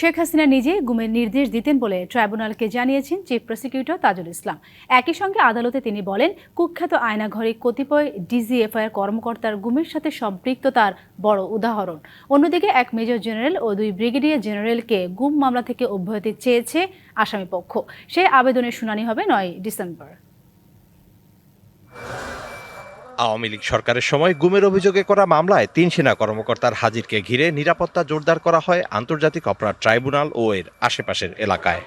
শেখ হাসিনা নিজে গুমের নির্দেশ দিতেন বলে ট্রাইব্যুনালকে জানিয়েছেন চিফ প্রসিকিউটর তাজুল ইসলাম। একই সঙ্গে আদালতে তিনি বলেন, কুখ্যাত আয়নাঘরে কতিপয় ডিজিএফআইয়ের কর্মকর্তার গুমের সাথে সম্পৃক্ততার বড় উদাহরণ। অন্যদিকে এক মেজর জেনারেল ও 2 ব্রিগেডিয়ার জেনারেলকে গুম মামলা থেকে অব্যাহতি চেয়েছে আসামিপক্ষ। সেই আবেদনের শুনানি হবে 9 ডিসেম্বর। আওয়ামী লীগ সরকারের সময় গুমের অভিযোগে করা মামলায় 3 সেনা কর্মকর্তার হাজিরকে ঘিরে নিরাপত্তা জোরদার করা হয় আন্তর্জাতিক অপরাধ ট্রাইব্যুনাল ও এর আশেপাশের এলাকায়।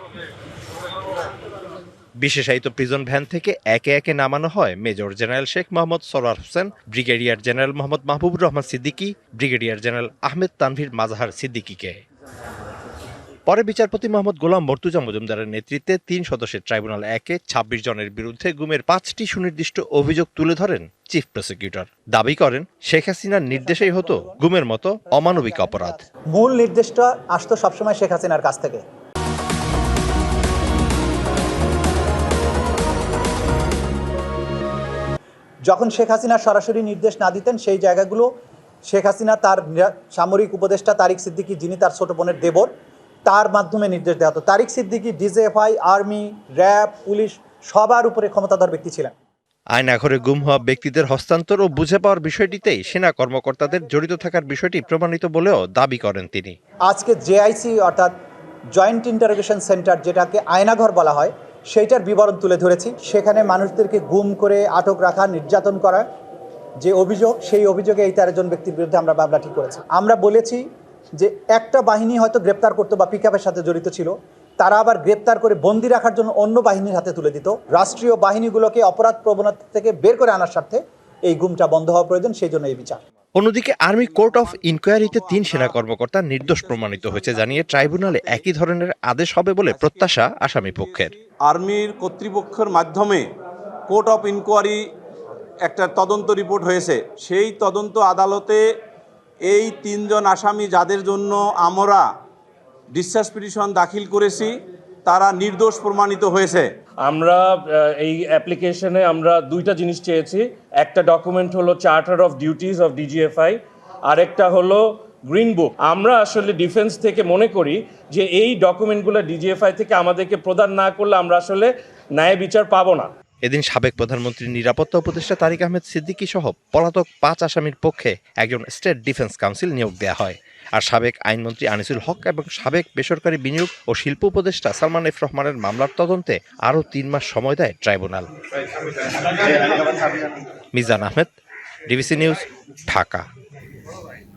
বিশেষায়িত প্রিজন ভ্যান থেকে একে একে নামানো হয় major general Sheikh Mohammad Sarwar Hossain, brigadier general Mohammad Mahbubur Rahman Siddiqui, brigadier general Ahmed Tanvir Mazhar সিদ্দিকীকে। পরে বিচারপতি মোহাম্মদ গোলাম মর্তুজা মজুমদারের নেতৃত্বে 3 সদস্যের ট্রাইব্যুনাল 1-এ 26 জনের বিরুদ্ধে গুমের 5টি সুনির্দিষ্ট অভিযোগ তুলে ধরেন চিফ প্রসিকিউটর। দাবি করেন, শেখ হাসিনার নির্দেশেই হতো গুমের মতো অমানবিক অপরাধ। মূল নির্দেশটা আসতো সবসময় শেখ হাসিনার কাছ থেকে। যখন শেখ হাসিনা সরাসরি নির্দেশ না দিতেন, সেই জায়গাগুলো শেখ হাসিনা তার সামরিক উপদেষ্টা তারিক সিদ্দিকী, যিনি তার ছোট বোনের দেবর, তার মাধ্যমে নির্দেশ দেওয়া হতো। Tariq Siddiqui DGFI, army, RAB, police সবার উপরে ক্ষমতাধর ব্যক্তি ছিলেন। আয়নাঘরে গুম হওয়া ব্যক্তিদের হস্তান্তর ও বুঝে পাওয়ার বিষয়টিতেই সেনা কর্মকর্তাদের জড়িত থাকার বিষয়টি প্রমাণিত বলেও দাবি করেন তিনি। আজকে জেআইসি অর্থাৎ জয়েন্ট ইন্টারোগেশন সেন্টার, যেটাকে আয়নাঘর বলা হয়, সেইটার বিবরণ তুলে ধরেছি। সেখানে মানুষদেরকে গুম করে আটক রাখা, নির্যাতন করা যে অভিযোগ, সেই অভিযোগে এই 13 জন ব্যক্তির বিরুদ্ধে আমরা মামলাটি করেছি। আমরা বলেছি যে একটা বাহিনী হয়তো গ্রেপ্তার করতো বা পিকআপের সাথে জড়িত ছিল, তারা আবার গ্রেপ্তার করে বন্দি রাখার জন্য অন্য বাহিনীর হাতে তুলে দিত। রাষ্ট্রীয় বাহিনীগুলোকে অপরাধ প্রবণতা থেকে বের করে আনার স্বার্থে এই গুমটা বন্ধ হওয়া প্রয়োজন, সেই জন্য এই বিচার। অন্যদিকে আর্মি কোর্ট অফ ইনকোয়ারিতে 3 সেনা কর্মকর্তা নির্দোষ প্রমাণিত হয়েছে জানিয়ে ট্রাইব্যুনালে একই ধরনের আদেশ হবে বলে প্রত্যাশা আসামি পক্ষের। আর্মির কর্তৃপক্ষের মাধ্যমে কোর্ট অফ ইনকোয়ারি একটা তদন্ত রিপোর্ট হয়েছে। সেই তদন্ত আদালতে এই 3 জন আসামি, যাদের জন্য আমরা ডিসচার্জ পিটিশন দাখিল করেছি, তারা নির্দোষ প্রমাণিত হয়েছে। আমরা এই অ্যাপ্লিকেশনে আমরা 2টা জিনিস চেয়েছি। একটা ডকুমেন্ট হলো charter of duties of DGFI, আরেকটা হলো গ্রিন বুক। আমরা আসলে ডিফেন্স থেকে মনে করি যে এই ডকুমেন্টগুলো ডিজিএফআই থেকে আমাদেরকে প্রদান না করলে আমরা আসলে ন্যায় বিচার পাবো না। এদিন সাবেক প্রধানমন্ত্রীর নিরাপত্তা উপদেষ্টা তারিক আহমেদ সিদ্দিকী সহ পলাতক 5 আসামির পক্ষে একজন স্টেট ডিফেন্স কাউন্সিল নিয়োগ দেওয়া হয়। আর সাবেক আইনমন্ত্রী আনিসুল হক এবং সাবেক বেসরকারি বিনিয়োগ ও শিল্প উপদেষ্টা সালমান এফ রহমানের মামলার তদন্তে আরও 3 মাস সময় দেয় tribunal. Mizan Ahmed, DBC news, Dhaka.